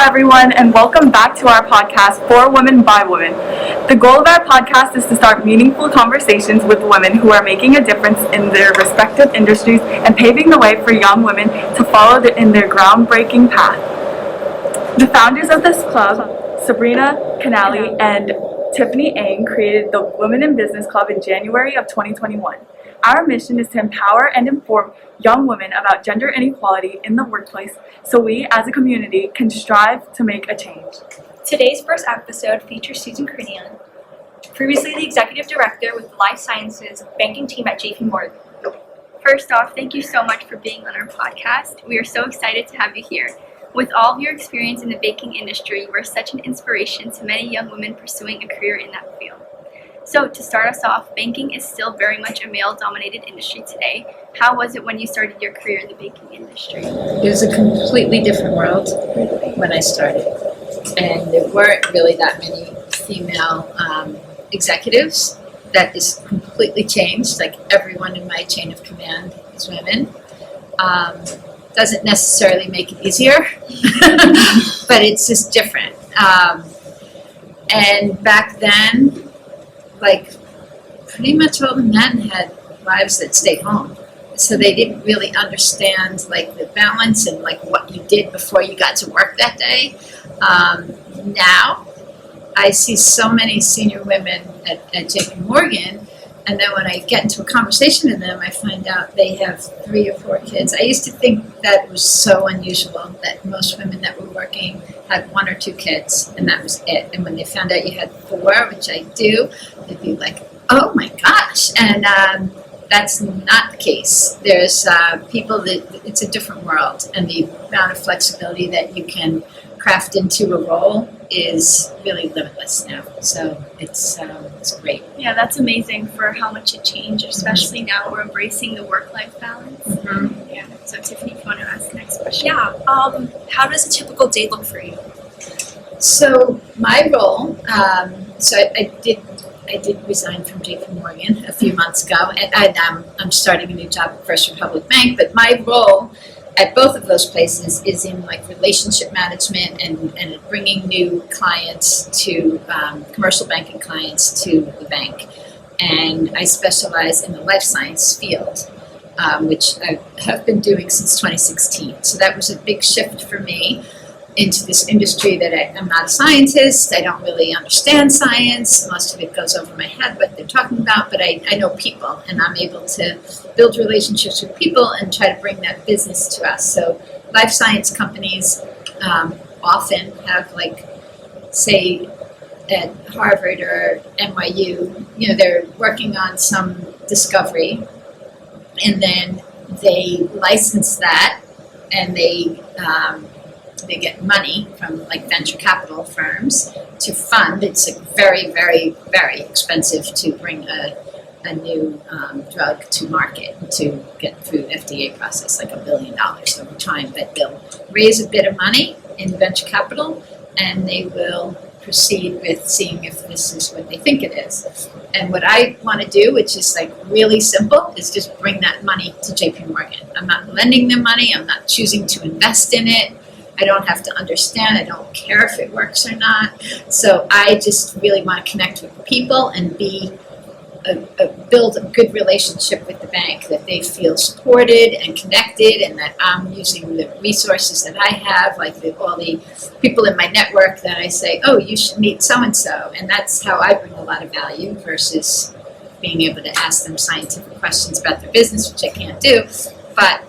everyone, and welcome back to our podcast, For Women by Women. The goal of our podcast is to start meaningful conversations with women who are making a difference in their respective industries and paving the way for young women to follow in their groundbreaking path. The founders of this club, Sabrina Khanali and Tiffany Ng, created the Women in Business Club in January of 2021. Our mission is to empower and inform young women about gender inequality in the workplace so we as a community can strive to make a change. Today's first episode features Susan Kranian, previously the Executive Director with the Life Sciences Banking team at JP Morgan. First off, thank you so much for being on our podcast. We are so excited to have you here. With all of your experience in the baking industry, you are such an inspiration to many young women pursuing a career in that field. So to start us off, banking is still very much a male-dominated industry today. How was it when you started your career in the baking industry? It was a completely different world when I started, and there weren't really that many female executives. That is completely changed. Like, everyone in my chain of command is women. Doesn't necessarily make it easier, but it's just different. And back then, like, pretty much all the men had wives that stayed home, so they didn't really understand like the balance and like what you did before you got to work that day. Now I see so many senior women at JP Morgan, and then when I get into a conversation with them, I find out they have 3 or 4 kids. I used to think that was so unusual, that most women that were working had 1 or 2 kids, and that was it. And when they found out you had 4, which I do, they'd be like, oh my gosh. And that's not the case. There's people that, it's a different world, and the amount of flexibility that you can craft into a role is really limitless now. So it's great. Yeah, that's amazing for how much it changed, especially now we're embracing the work-life balance. Mm-hmm. Yeah. So Tiffany, if you want to ask the next question. Yeah. How does a typical day look for you? So my role, so I did resign from JP Morgan a few months ago, and I'm starting a new job at First Republic Bank. But my role at both of those places is in like relationship management and bringing new clients to commercial banking clients to the bank. And I specialize in the life science field, which I have been doing since 2016. So that was a big shift for me into this industry that I'm not a scientist. I don't really understand science. Most of it goes over my head, what they're talking about, but I know people, and I'm able to build relationships with people and try to bring that business to us. So life science companies often have, like, say at Harvard or NYU, you know, they're working on some discovery, and then they license that, and they get money from like venture capital firms to fund. It's like very, very, very expensive to bring a new drug to market, to get through the FDA process, like $1 billion over time. But they'll raise a bit of money in venture capital, and they will proceed with seeing if this is what they think it is. And what I want to do, which is like really simple, is just bring that money to JP Morgan. I'm not lending them money. I'm not choosing to invest in it. I don't have to understand. I don't care if it works or not. So I just really want to connect with people and build a good relationship with the bank, that they feel supported and connected, and that I'm using the resources that I have, like all the people in my network that I say, oh, you should meet so-and-so. And that's how I bring a lot of value versus being able to ask them scientific questions about their business, which I can't do. But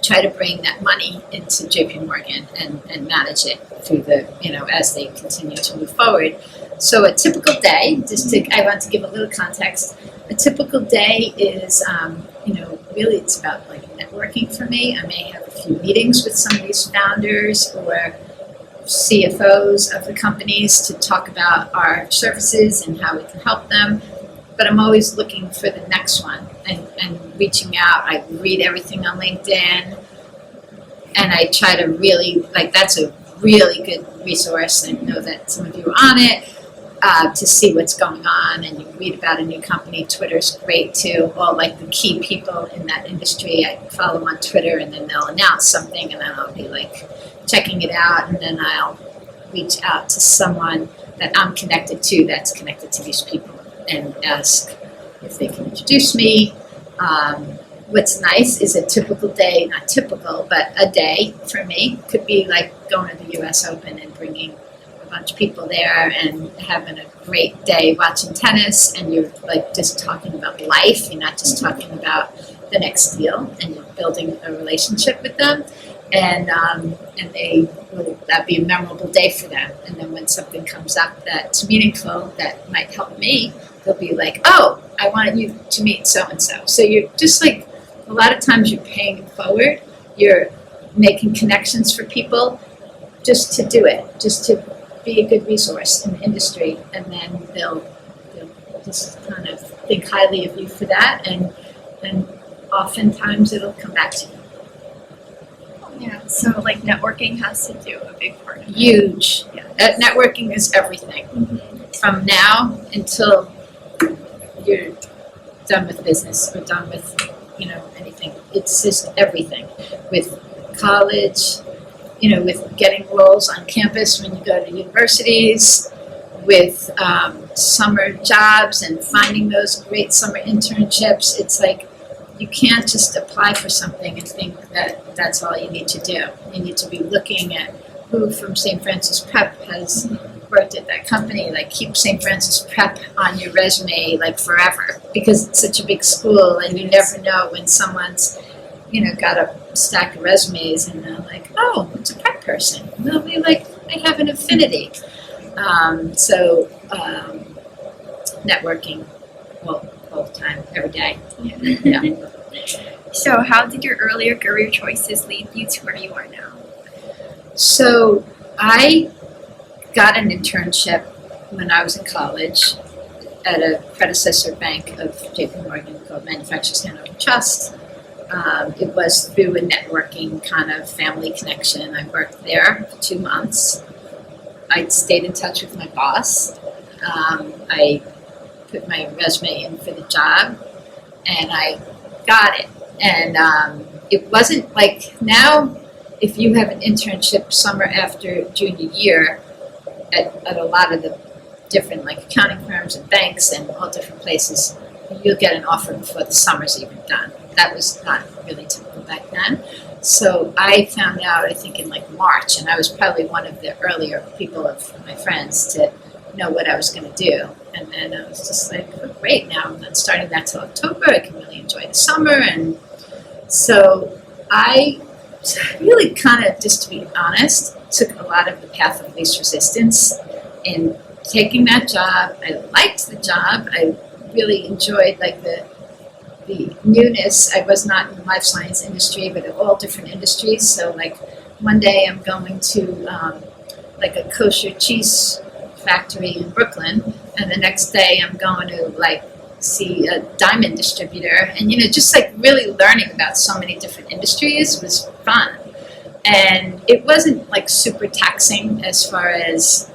try to bring that money into JP Morgan and manage it through the, you know, as they continue to move forward. So a typical day, I want to give a little context. A typical day is, you know, really it's about like networking for me. I may have a few meetings with some of these founders or CFOs of the companies to talk about our services and how we can help them. But I'm always looking for the next one and reaching out. I read everything on LinkedIn, and I try to really, like, that's a really good resource. I know that some of you are on it, to see what's going on, and you read about a new company. Twitter's great too. All like the key people in that industry, I follow them on Twitter, and then they'll announce something, and then I'll be like checking it out, and then I'll reach out to someone that I'm connected to that's connected to these people and ask if they can introduce me. What's nice is a typical day, not typical, but a day for me could be like going to the US Open and bringing a bunch of people there and having a great day watching tennis, and you're like just talking about life. You're not just talking about the next deal, and you're building a relationship with them, and that'd be a memorable day for them. And then when something comes up that's meaningful that might help me, they'll be like, oh, I want you to meet so-and-so. So you're just like, a lot of times you're paying it forward. You're making connections for people just to do it, just to be a good resource in the industry. And then they'll just kind of think highly of you for that. And oftentimes it'll come back to you. Yeah, so like networking has to do a big part of it. Huge. Yeah. Networking is everything. Mm-hmm. From now until you're done with business or done with, anything. It's just everything. With college, with getting roles on campus when you go to universities, with summer jobs and finding those great summer internships. It's like you can't just apply for something and think that that's all you need to do. You need to be looking at who from St. Francis Prep has worked at that company. Like, keep St. Francis Prep on your resume like forever, because it's such a big school and you never know when someone's got a stack of resumes and they're like, oh, it's a prep person. They'll be like, I have an affinity. Networking all the time, every day. Yeah. So how did your earlier career choices lead you to where you are now? So I got an internship when I was in college at a predecessor bank of JP Morgan called Manufacturers Hanover Trust. It was through a networking kind of family connection. I worked there for 2 months. I stayed in touch with my boss. I put my resume in for the job, and I got it. And it wasn't like now, if you have an internship summer after junior year at a lot of the different like accounting firms and banks and all different places, you'll get an offer before the summer's even done. That was not really typical back then. So I found out, I think, in like March, and I was probably one of the earlier people of my friends to know what I was going to do. And then I was just like, oh, great, now I'm not starting that till October. I can really enjoy the summer. And so I really kind of, just to be honest, took a lot of the path of least resistance in taking that job. I liked the job. I really enjoyed like the newness. I was not in the life science industry, but in all different industries. So like one day I'm going to like a kosher cheese factory in Brooklyn, and the next day I'm going to like see a diamond distributor, and just like really learning about so many different industries was fun. And it wasn't like super taxing as far as,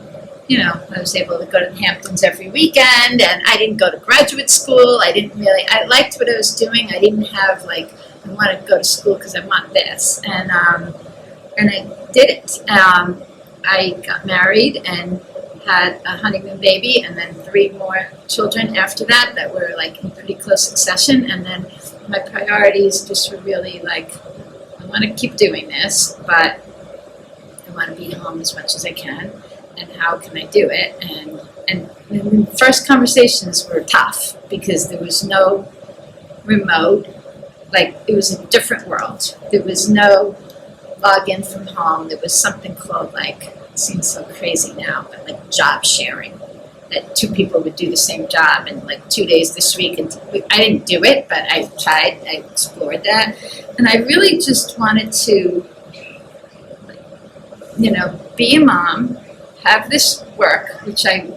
I was able to go to the Hamptons every weekend, and I didn't go to graduate school. I liked what I was doing. I didn't have like, I want to go to school because I want this. And I did it. I got married and had a honeymoon baby, and then 3 more children after that were like in pretty close succession. And then my priorities just were really like, I want to keep doing this, but I want to be home as much as I can. And how can I do it? And the first conversations were tough because there was no remote. Like, it was a different world. There was no login from home. There was something called, like, it seems so crazy now, but like job sharing. That 2 people would do the same job in like 2 days this week. And I didn't do it, but I tried. I explored that. And I really just wanted to, be a mom, have this work, which I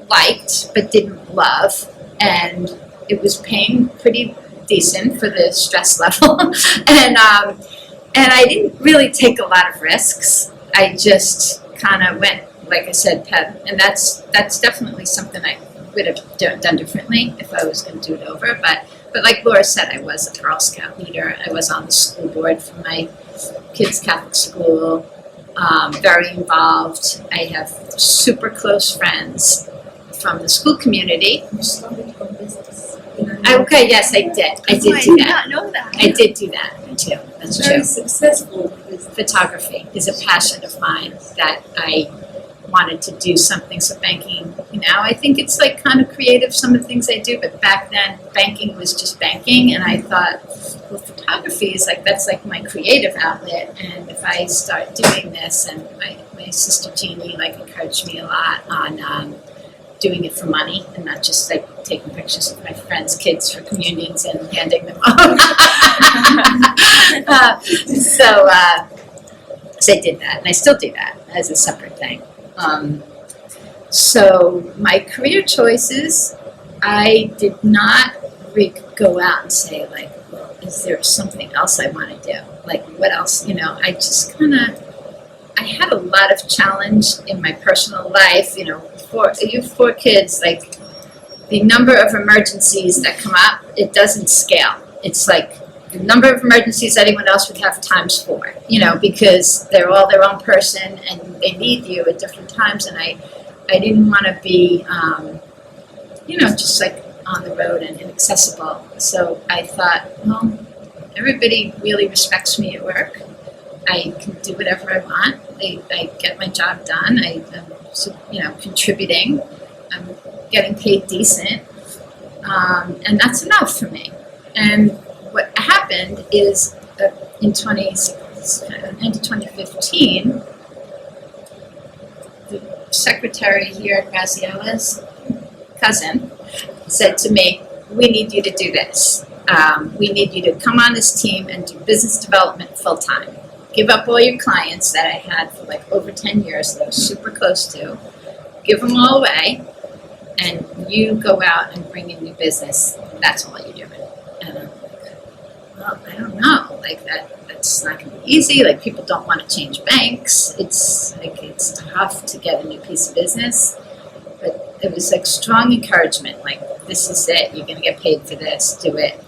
liked but didn't love, and it was paying pretty decent for the stress level. And I didn't really take a lot of risks. I just kind of went, like I said, and that's definitely something I would have done differently if I was going to do it over. But like Laura said, I was a Girl Scout leader. I was on the school board for my kids' Catholic school. very involved. I have super close friends from the school community. You started your business. Okay, yes, I did. I did do I did that. not know that. I did do that too. That's Very true. successful business. Photography is a passion of mine that I wanted to do something. So banking, I think it's like kind of creative, some of the things I do, but back then banking was just banking, and I thought, well, photography is like, that's like my creative outlet, and if I start doing this, and my sister Jeannie like encouraged me a lot on doing it for money and not just like taking pictures of my friends' kids for communions and handing them off. So I did that, and I still do that as a separate thing. So my career choices, I did not go out and say like, well, is there something else I want to do? Like what else? I just I had a lot of challenge in my personal life. You have 4 kids, like the number of emergencies that come up, it doesn't scale. It's like the number of emergencies anyone else would have times 4, because they're all their own person and they need you at different times. And I didn't want to be, just like on the road and inaccessible. So I thought, well, everybody really respects me at work. I can do whatever I want. I get my job done. I'm contributing. I'm getting paid decent. And that's enough for me. And what happened is in 2015, the secretary here at Graziella's cousin said to me, we need you to do this. We need you to come on this team and do business development full time. Give up all your clients that I had for like over 10 years that I was super close to. Give them all away, and you go out and bring in new business. That's all you're doing. And I'm like, well, I don't know. Like that's not going to be easy. Like people don't want to change banks. It's tough to get a new piece of business. But it was like strong encouragement. Like this is it. You're going to get paid for this. Do it.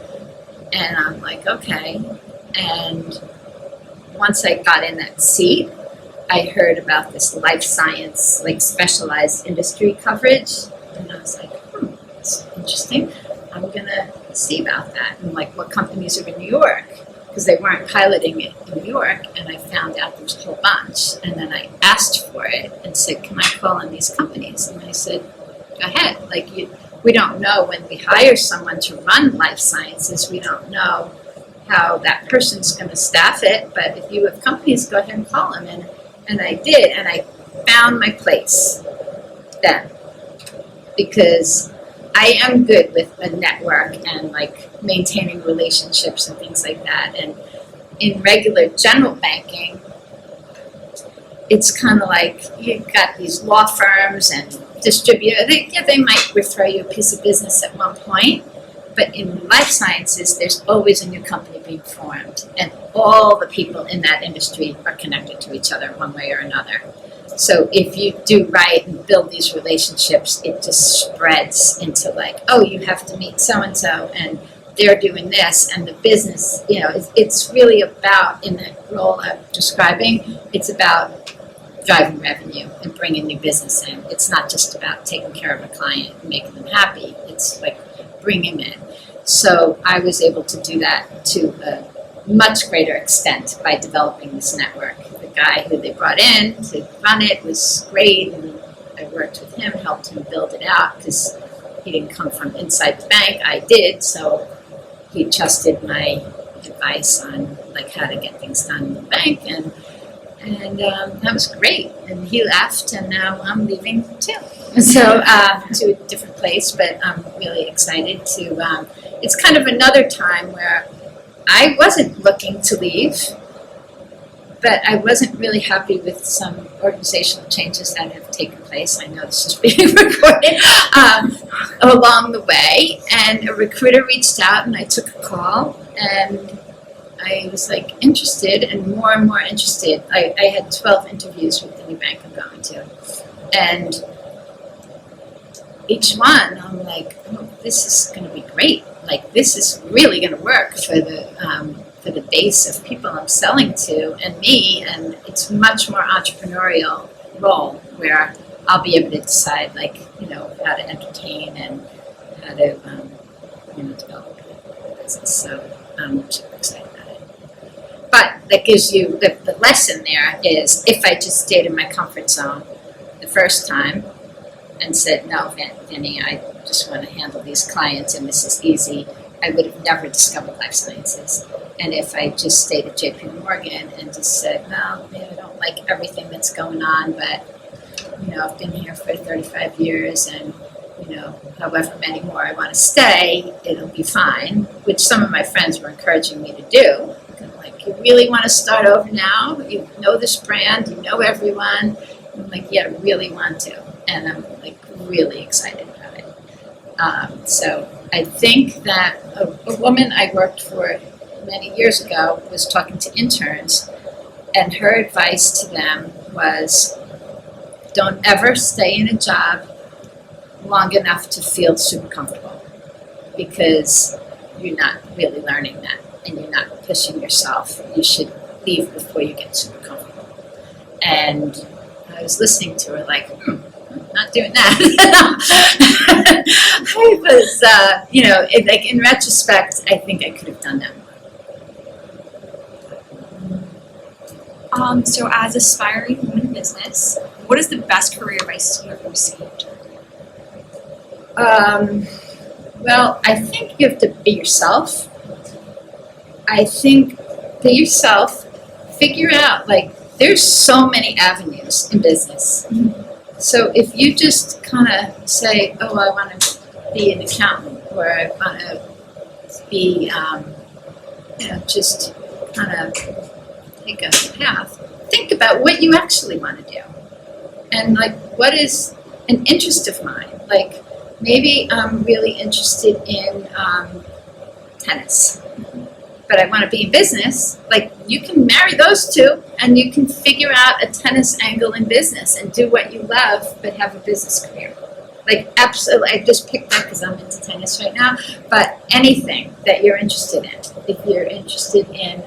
And I'm like, okay. And once I got in that seat, I heard about this life science, like specialized industry coverage, and I was like, that's interesting. I'm gonna see about that, and like what companies are in New York, because they weren't piloting it in New York, and I found out there was a whole bunch, and then I asked for it and said, can I call on these companies? And I said, go ahead. Like we don't know when we hire someone to run life sciences, we don't know how that person's going to staff it, but if you have companies, go ahead and call them. And I did, and I found my place then, because I am good with a network and like maintaining relationships and things like that. And in regular general banking, it's kind of like you've got these law firms and distributors. They might refer you a piece of business at one point. But in life sciences, there's always a new company being formed, and all the people in that industry are connected to each other one way or another. So if you do right and build these relationships, it just spreads into like, oh, you have to meet so-and-so, and they're doing this, and the business, it's really about, in the role I'm describing, it's about driving revenue and bringing new business in. It's not just about taking care of a client and making them happy. It's like bring him in. So I was able to do that to a much greater extent by developing this network. The guy who they brought in to run it was great, and I worked with him, helped him build it out, because he didn't come from inside the bank. I did, so he trusted my advice on like how to get things done in the bank, and that was great. And he left, and now I'm leaving too. So to a different place, but I'm really excited to. It's kind of another time where I wasn't looking to leave, but I wasn't really happy with some organizational changes that have taken place. I know this is being recorded along the way, and a recruiter reached out, and I took a call, and I was like interested and more interested. I had 12 interviews with the new bank I'm going to, and each one I'm like, oh, this is going to be great. Like this is really going to work for for the base of people I'm selling to and me, and it's much more entrepreneurial role where I'll be able to decide, like, how to entertain and how to, develop a business. So I'm super excited about it. But that gives you, the lesson there is, if I just stayed in my comfort zone the first time and said, no, Vinny, I just want to handle these clients and this is easy, I would have never discovered life sciences. And if I just stayed at JP Morgan and just said, no, I don't like everything that's going on, but I've been here for 35 years and however many more I want to stay, it'll be fine, which some of my friends were encouraging me to do. I'm like, you really want to start over now? You know this brand, you know everyone. I'm like, yeah, I really want to. And I'm like really excited about it. So I think that a woman I worked for many years ago was talking to interns, and her advice to them was, don't ever stay in a job long enough to feel super comfortable, because you're not really learning that and you're not pushing yourself. You should leave before you get super comfortable. And I was listening to her like, I'm not doing that. I was, like in retrospect, I think I could have done that more. So as aspiring women in business, what is the best career advice you have received? Well, I think you have to be yourself. I think be yourself, figure out, like, there's so many avenues in business. So if you just kind of say, oh, I want to be an accountant, or I want to be, just kind of take a path, think about what you actually want to do. And, like, what is an interest of mine? Like, maybe I'm really interested in tennis, but I want to be in business. Like, you can marry those two, and you can figure out a tennis angle in business and do what you love, but have a business career. Like, absolutely, I just picked that because I'm into tennis right now, but anything that you're interested in. If you're interested in,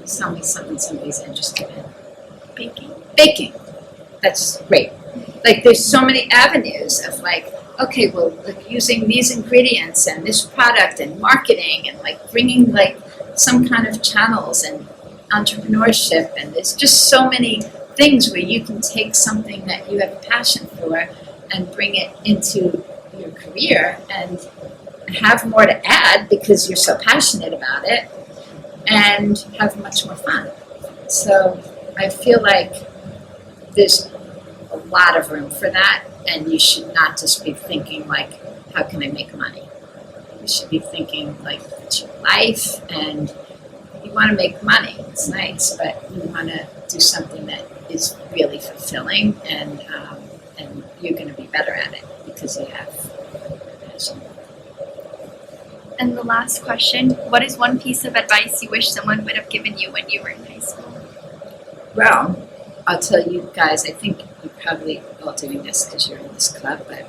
tell me something somebody's interested in. Baking. That's great. Like, there's so many avenues of, like, okay, well, like, using these ingredients and this product and marketing and, like, bringing, like, some kind of channels and entrepreneurship, and there's just so many things where you can take something that you have a passion for and bring it into your career and have more to add because you're so passionate about it, and have much more fun. So I feel like there's a lot of room for that, and you should not just be thinking, like, how can I make money? You should be thinking, like, it's your life, and you want to make money. It's nice, but you want to do something that is really fulfilling, and you're going to be better at it because you have passion. And the last question, what is one piece of advice you wish someone would have given you when you were in high school? Well, I'll tell you guys, I think you're probably all doing this because you're in this club, but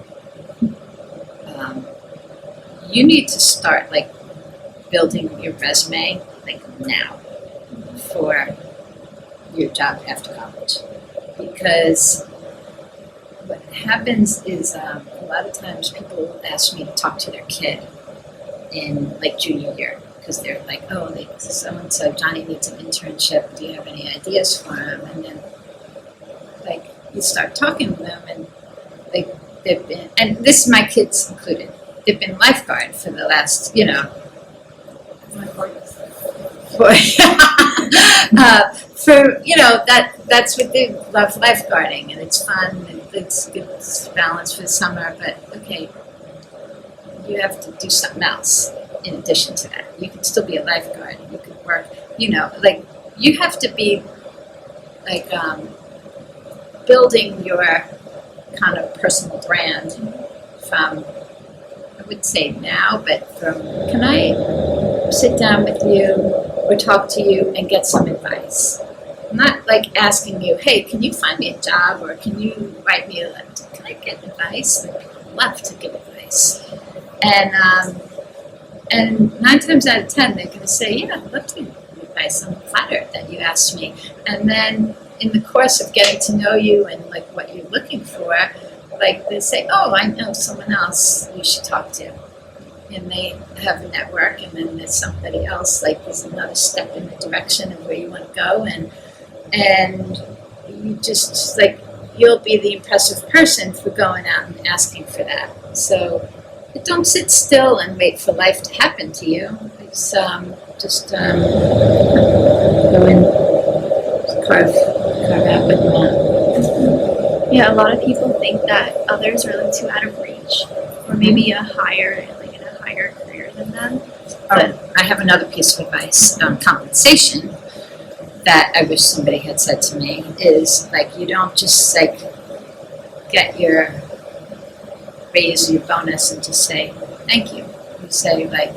you need to start, like, building your resume, like, now for your job after college. Because what happens is a lot of times people will ask me to talk to their kid in, like, junior year, because they're like, oh, so-and-so, Johnny needs an internship, do you have any ideas for him? And then, like, you start talking to them, and they've been, and this is my kids included, they've been lifeguard for the last, that's what they love, lifeguarding, and it's fun, and it's good balance for the summer, but okay, you have to do something else in addition to that. You can still be a lifeguard, you can work, like, you have to be, like, building your kind of personal brand from, I would say now, but from, can I sit down with you or talk to you and get some advice? I'm not, like, asking you, hey, can you find me a job, or can you write me a letter? Can I get advice? Like, people love to give advice. And And 9 times out of 10, they're going to say, yeah, I'd love to give you advice. I'm flattered that you asked me. And then in the course of getting to know you and like what you're looking for, like they say, oh, I know someone else you should talk to. And they have a network, and then there's somebody else, like there's another step in the direction of where you want to go. And you just like, you'll be the impressive person for going out and asking for that. So don't sit still and wait for life to happen to you. It's just go and carve out what you want. Yeah, a lot of people think that others are a little too out of reach, or maybe in a higher career than them. Oh, I have another piece of advice on compensation that I wish somebody had said to me is like, you don't just like get your raise, your bonus, and just say thank you. You say like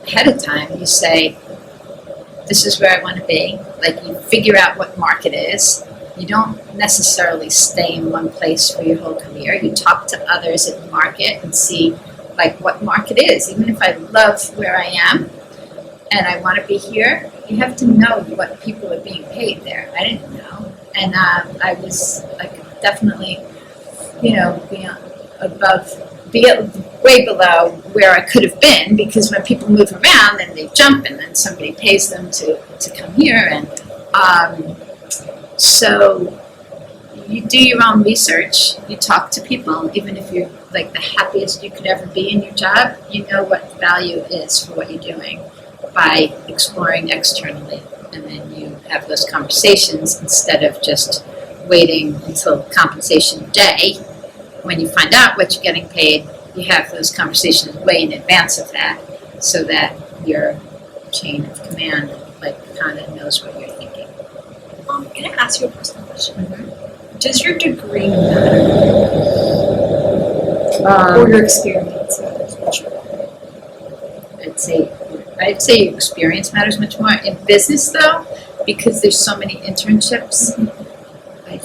ahead of time, you say, this is where I want to be. Like you figure out what market is. You don't necessarily stay in one place for your whole career. You talk to others at the market and see like what market is. Even if I love where I am and I want to be here, you have to know what people are being paid there. I didn't know. And I was like definitely, beyond, way below where I could have been, because when people move around and they jump and then somebody pays them to come here. And so you do your own research, you talk to people, even if you're like the happiest you could ever be in your job, you know what the value is for what you're doing by exploring externally. And then you have those conversations instead of just waiting until compensation day. When you find out what you're getting paid, you have those conversations way in advance of that, so that your chain of command like kind of knows what you're thinking. Can I ask you a personal question? Mm-hmm. Does your degree matter, or your experience matters much more? I'd say your experience matters much more. In business, though, because there's so many internships, I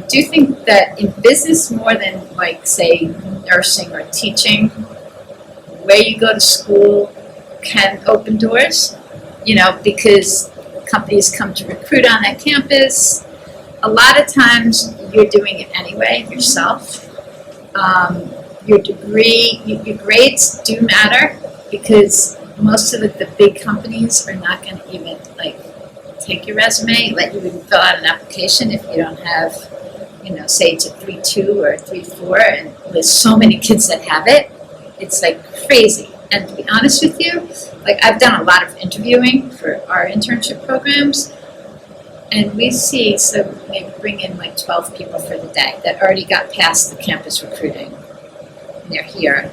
do think that in business, more than like say nursing or teaching, where you go to school can open doors, because companies come to recruit on that campus. A lot of times you're doing it anyway yourself. Your degree, your grades do matter, because most of the big companies are not going to even like take your resume, let you even fill out an application if you don't have, say it's a 3.2 or a 3.4, and there's so many kids that have it. It's like crazy. And to be honest with you, like I've done a lot of interviewing for our internship programs, and we see, so maybe bring in like 12 people for the day that already got past the campus recruiting. And they're here,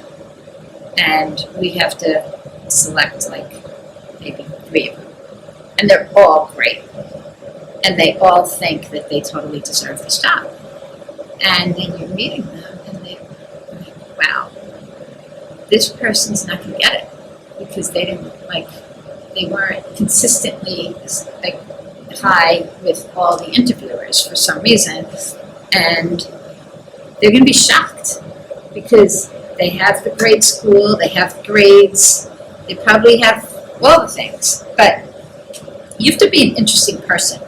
and we have to select like maybe 3 of them. And they're all great. And they all think that they totally deserve this job. And then you're meeting them, and they're like, wow, this person's not going to get it, because they weren't consistently like high with all the interviewers for some reason. And they're going to be shocked, because they have the great school, they have grades, they probably have all the things, but you have to be an interesting person.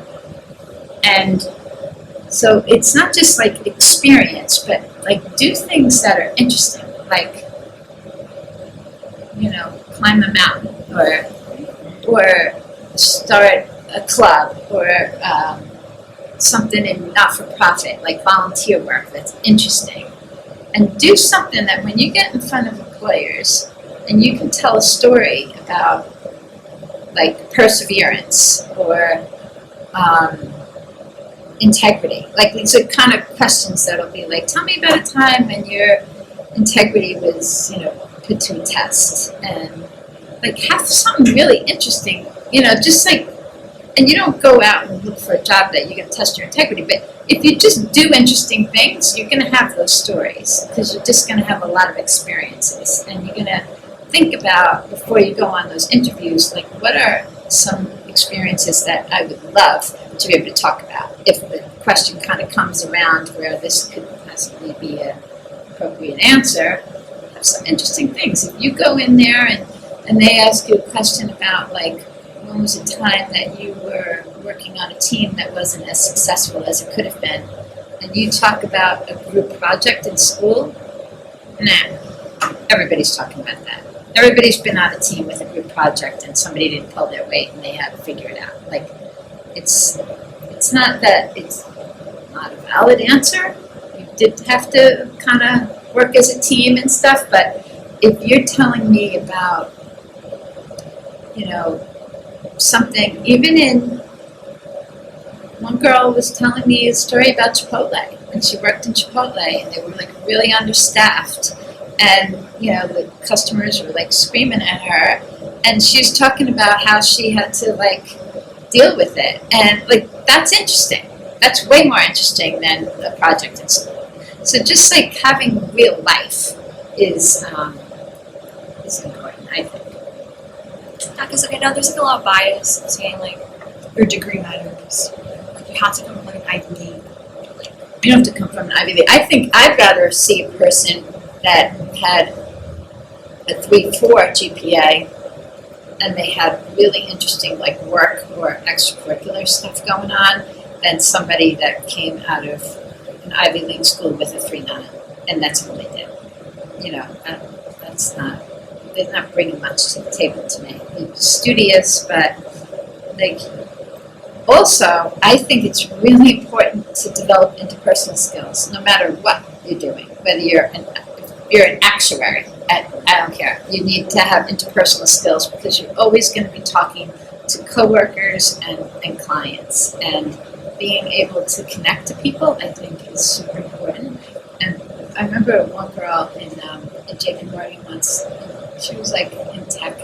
And so it's not just like experience, but like do things that are interesting, like, climb a mountain, or start a club, or something in not-for-profit, like volunteer work that's interesting. And do something that when you get in front of employers and you can tell a story about like perseverance or integrity. Like these are kind of questions that'll be like, tell me about a time when your integrity was, put to a test, and like have something really interesting, just like, and you don't go out and look for a job that you're going to test your integrity, but if you just do interesting things, you're going to have those stories, because you're just going to have a lot of experiences, and you're going to think about, before you go on those interviews, like what are some experiences that I would love to be able to talk about, if the question kind of comes around where this could possibly be an appropriate answer. Have some interesting things. If you go in there and they ask you a question about, like, when was a time that you were working on a team that wasn't as successful as it could have been, and you talk about a group project in school, everybody's talking about that. Everybody's been on a team with a group project and somebody didn't pull their weight and they had to figure it out. Like, it's not that it's not a valid answer. You did have to kind of work as a team and stuff, but if you're telling me about, something, even in, one girl was telling me a story about Chipotle, and she worked in Chipotle, and they were like really understaffed, and the customers were like screaming at her, and she was talking about how she had to like deal with it, and like that's interesting. That's way more interesting than the project in school. So just like having real life is important, I think. Yeah, because I know there's like a lot of bias saying like your degree matters. Like you have to come from like an Ivy League. You don't have to come from an Ivy League. I think I'd rather see a person that had a 3.4 GPA and they had really interesting like work or extracurricular stuff going on than somebody that came out of an Ivy League school with a 3.9, and that's all they did. They're not bringing much to the table to me. They're studious, but like, also, I think it's really important to develop interpersonal skills, no matter what you're doing. Whether you're an actuary, I don't care. You need to have interpersonal skills because you're always going to be talking to coworkers and clients, and being able to connect to people, I think, is super important. And I remember one girl in JP Morgan once. She was like in tech.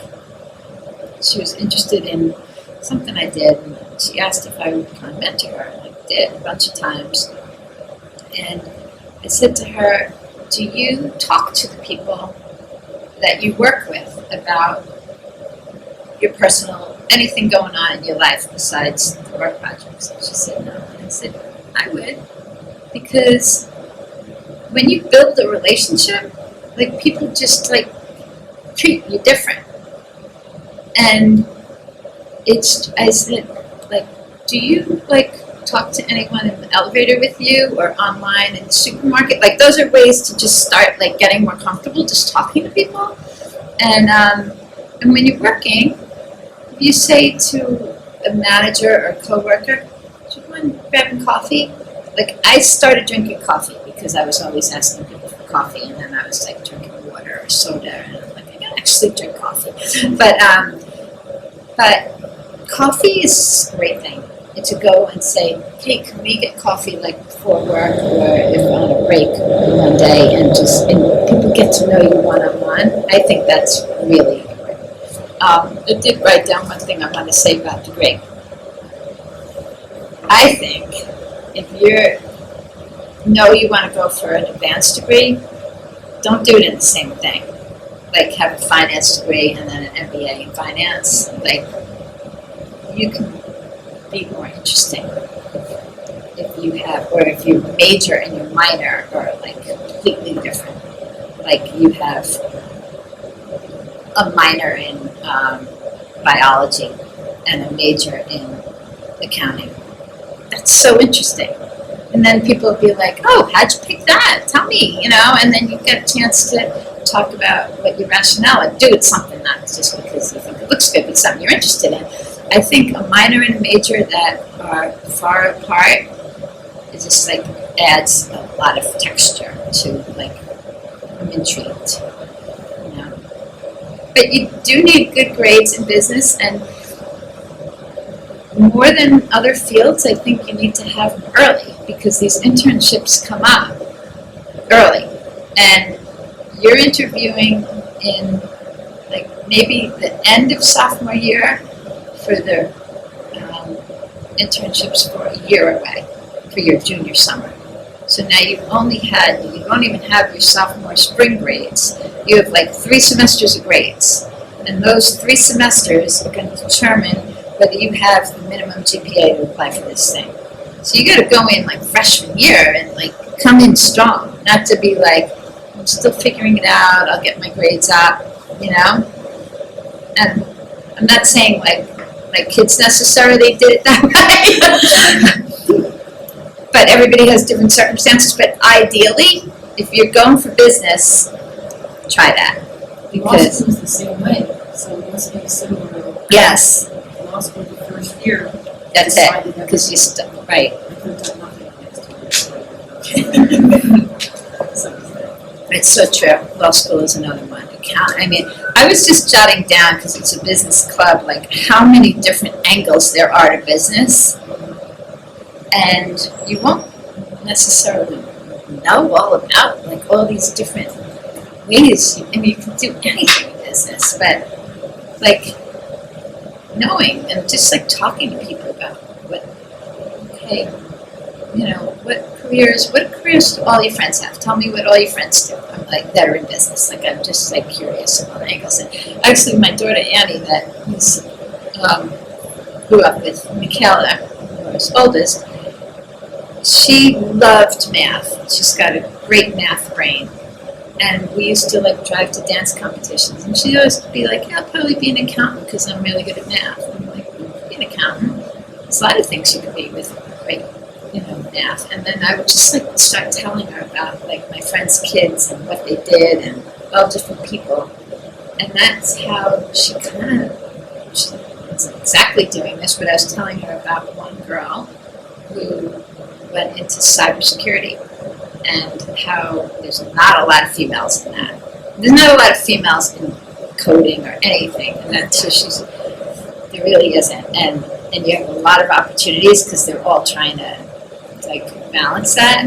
She was interested in something I did, and she asked if I would kind of mentor her, and I did a bunch of times. And I said to her, do you talk to the people that you work with about your personal, anything going on in your life besides the work projects? And she said no. And I said, I would, because when you build a relationship, like, people just like treat you different. And I said, like, do you like talk to anyone in the elevator with you or online in the supermarket? Like, those are ways to just start like getting more comfortable just talking to people. And when you're working, if you say to a manager or coworker, do you mind grabbing coffee? Like, I started drinking coffee because I was always asking people for coffee, and then I was like drinking water or soda, and I'm like, I can actually drink coffee. But coffee is a great thing. And to go and say, hey, can we get coffee like before work or if on a break one day, and people get to know you one-on-one. I think that's really important. I did write down one thing I want to say about degree. I think if you want to go for an advanced degree, don't do it in the same thing. Like, have a finance degree and then an MBA in finance. Like, you can be more interesting if you have, or if your major and your minor are like completely different. Like, you have a minor in biology and a major in accounting. That's so interesting. And then people will be like, oh, how'd you pick that? Tell me, and then you get a chance to talk about what your rationale is. Do it something, not just because you think it looks good, but something you're interested in. I think a minor and a major that are far apart, it just like adds a lot of texture to, like, I'm intrigued, But you do need good grades in business, and more than other fields, I think you need to have them early, because these internships come up early, and you're interviewing in like maybe the end of sophomore year for the internships for a year away for your junior summer. So now you don't even have your sophomore spring grades. You have like 3 semesters of grades, and those 3 semesters are going to determine whether you have the minimum GPA to apply for this thing. So you got to go in like freshman year and like come in strong, not to be like, I'm still figuring it out. I'll get my grades up, you know. And I'm not saying like my kids necessarily did it that way, but everybody has different circumstances. But ideally, if you're going for business, try that. Law Because school is the same way, so it must be similar. yes, Law school the first year. that's decided it. that Because you right. I could have done nothing next time. So, It's so true. Law school is another one. I mean, I was just jotting down because it's a business club, like how many different angles there are to business, and you won't necessarily know all about like all these different ways. I mean, you can do anything in business, but like knowing and just like talking to people about what, okay, you know, what careers do all your friends have? Tell me what all your friends do. I'm like, that are in business. Like, I'm just like curious about angles. And actually, my daughter Annie, that is, grew up with Michaela, who was oldest, she loved math. She's got a great math brain. And we used to like drive to dance competitions. And she'd always be like, yeah, I'll probably be an accountant because I'm really good at math. And I'm like, be an accountant. There's a lot of things you could be with great, you know, math. And then I would just like start telling her about like my friends' kids and what they did and all different people. And that's how she wasn't exactly doing this, but I was telling her about one girl who went into cybersecurity and how there's not a lot of females in that. There's not a lot of females in coding or anything, and that, so there really isn't. And you have a lot of opportunities because they're all trying to like balance that.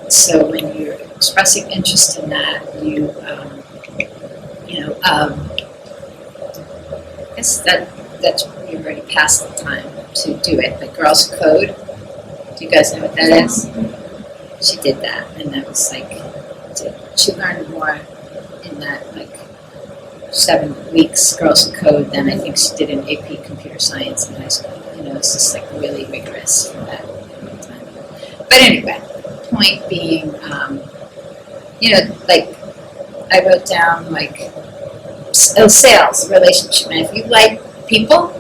So when you're expressing interest in that, I guess that's you're already past the time to do it. Like Girls Code, do you guys know what that is? She did that, and that was like, she learned more in that like 7 weeks Girls Code than I think she did in AP Computer Science in high school. You know, it's just like really rigorous for that time. But anyway, point being, like I wrote down like sales, relationship, and if you like people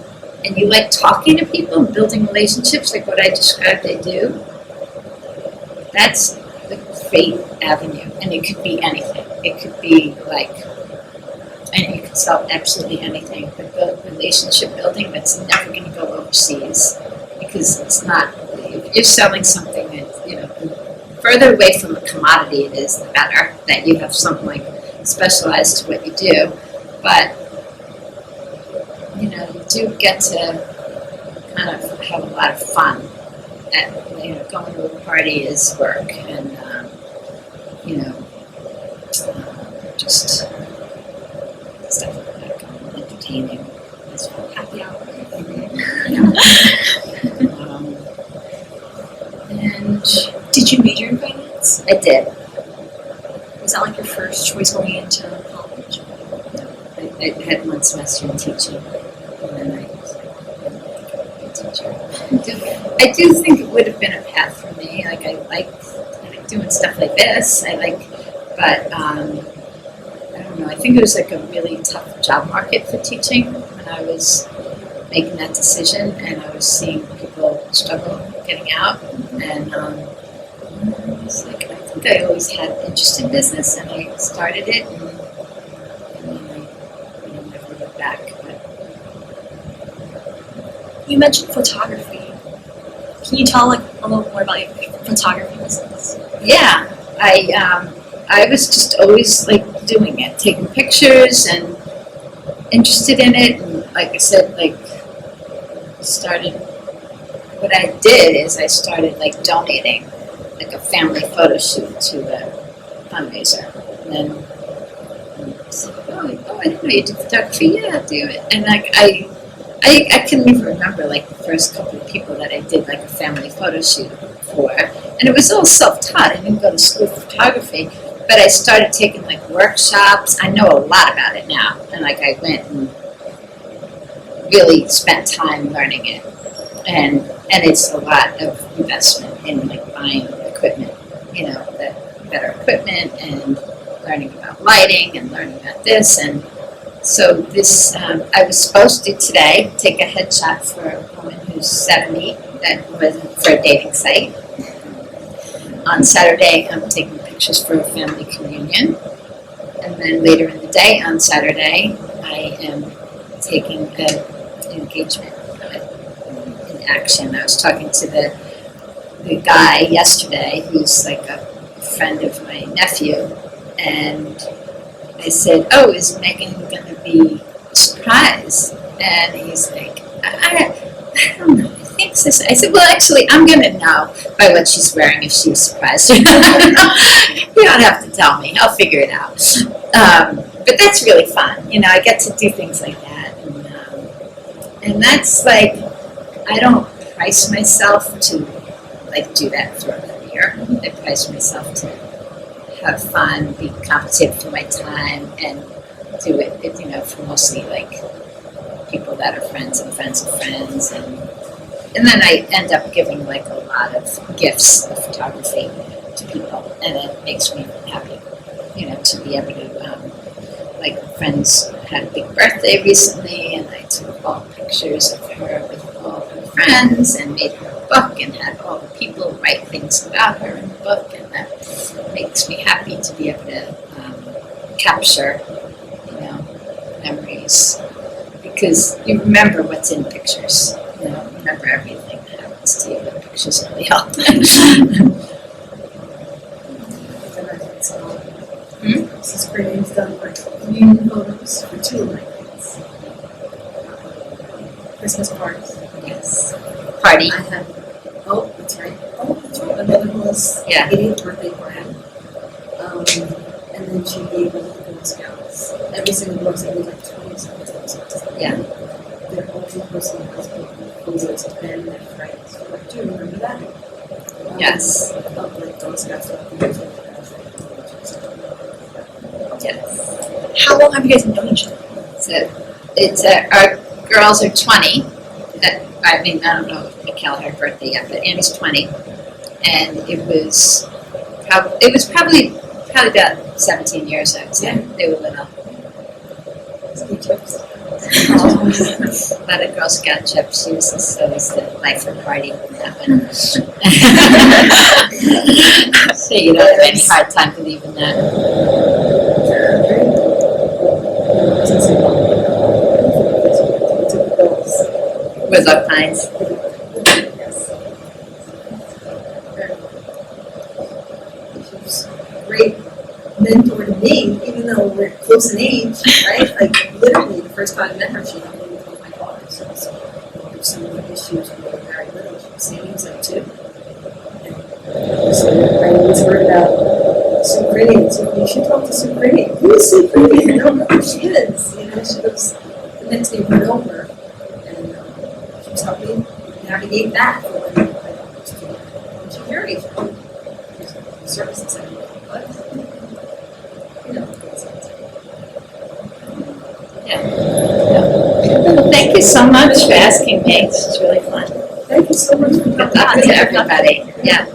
and you like talking to people and building relationships, like what I described, they do. That's the great avenue, and it could be anything. It could be like, and you can sell absolutely anything, but relationship building, that's never going to go overseas because it's not. If you're selling something that, you know, the further away from a commodity it is, the better. That you have something like specialized to what you do, but you know, you do get to kind of have a lot of fun. And, you know, going to a party is work, and just stuff like that, kind of entertaining. It's happy hour. And Did you major in finance? I did. Was that like your first choice going into college? I had 1 semester in teaching, and then I was a teacher. I do think it would have been a path for me. Like I like doing stuff like this. But I don't know. I think it was like a really tough job market for teaching when I was making that decision, and I was seeing people struggle getting out. And I was like, I think I always had interest in business, and I started it, and then I never looked back. But You mentioned photography. Can you tell like a little more about your photography business? yeah, I was just always like doing it, taking pictures and interested in it, and like I said, like started. What I did is I started like donating, like a family photo shoot to a fundraiser, and then I said, oh, I didn't know you did photography. Yeah, I'll do it. And like I couldn't even remember like the first couple of people that I did like a family photo shoot for, and it was all self-taught. I didn't go to school for photography, but I started taking like workshops. I know a lot about it now, and like I went and really spent time learning it, and it's a lot of investment in like buying equipment, you know, that better equipment and learning about lighting and learning about this. And so this, I was supposed to today take a headshot for a woman who's 70 that was for a dating site. On Saturday, I'm taking pictures for a family communion. And then later in the day on Saturday, I am taking an engagement in action. I was talking to the guy yesterday who's like a friend of my nephew, and I said, "Oh, is Megan going to be a surprise?" And he's like, I don't know. I think so. I said, "Well, actually, I'm going to know by what she's wearing if she was surprised." You don't have to tell me. I'll figure it out. But that's really fun. You know, I get to do things like that, and that's like, I don't price myself to like do that for a career. I price myself to have fun, be compensated for my time, and do it, you know, for mostly like people that are friends and friends of friends, and then I end up giving like a lot of gifts of photography to people, and it makes me happy, you know, to be able to, like friends had a big birthday recently, and I took all pictures of her with all her friends and made her a book and had all the people write things about her in the book, and that makes me happy to be able to capture, you know, memories, because you remember what's in pictures. You know, remember everything that happens to you. The pictures really help. Mrs. Kranian's done like communion photos for 2 of my kids. Christmas parties. Yes. Party. I had, that's right. Another was 80th birthday party. And then she gave us the Girl Scouts. Every single Girl Scout was like 20-something Girl Scouts. Yeah. Their whole personal husband photos of them and their friends. Like, do you remember that? Yes. Of like Girl Scouts. Yes. How long have you guys known each other? So it's our girls are 20. That, I mean, I don't know if Mikkel had her birthday yet, but Annie's 20, and it was probably about 17 years, I would say. Yeah. They were little. Ski trips. A lot of Girl Scout trips. She was the lifer party. That one. So you don't have any hard time believing that. With what kinds? She was a great mentor to me, even though we're close in age, right? Like literally the first time I met her, she helped me with my daughter. So some of the issues when we were very little. She was saying things like 2. So I always heard about Sue Kranian. So you should talk to Sue Kranian. Who is Sue Kranian? I don't know who she is. You know, she was the next neighborhood over, and she was helping navigate that for when she's your age. Services and but you know. Yeah. Well, thank you so much for asking me. This is really fun. Thank you so much for Good luck to everybody. Yeah.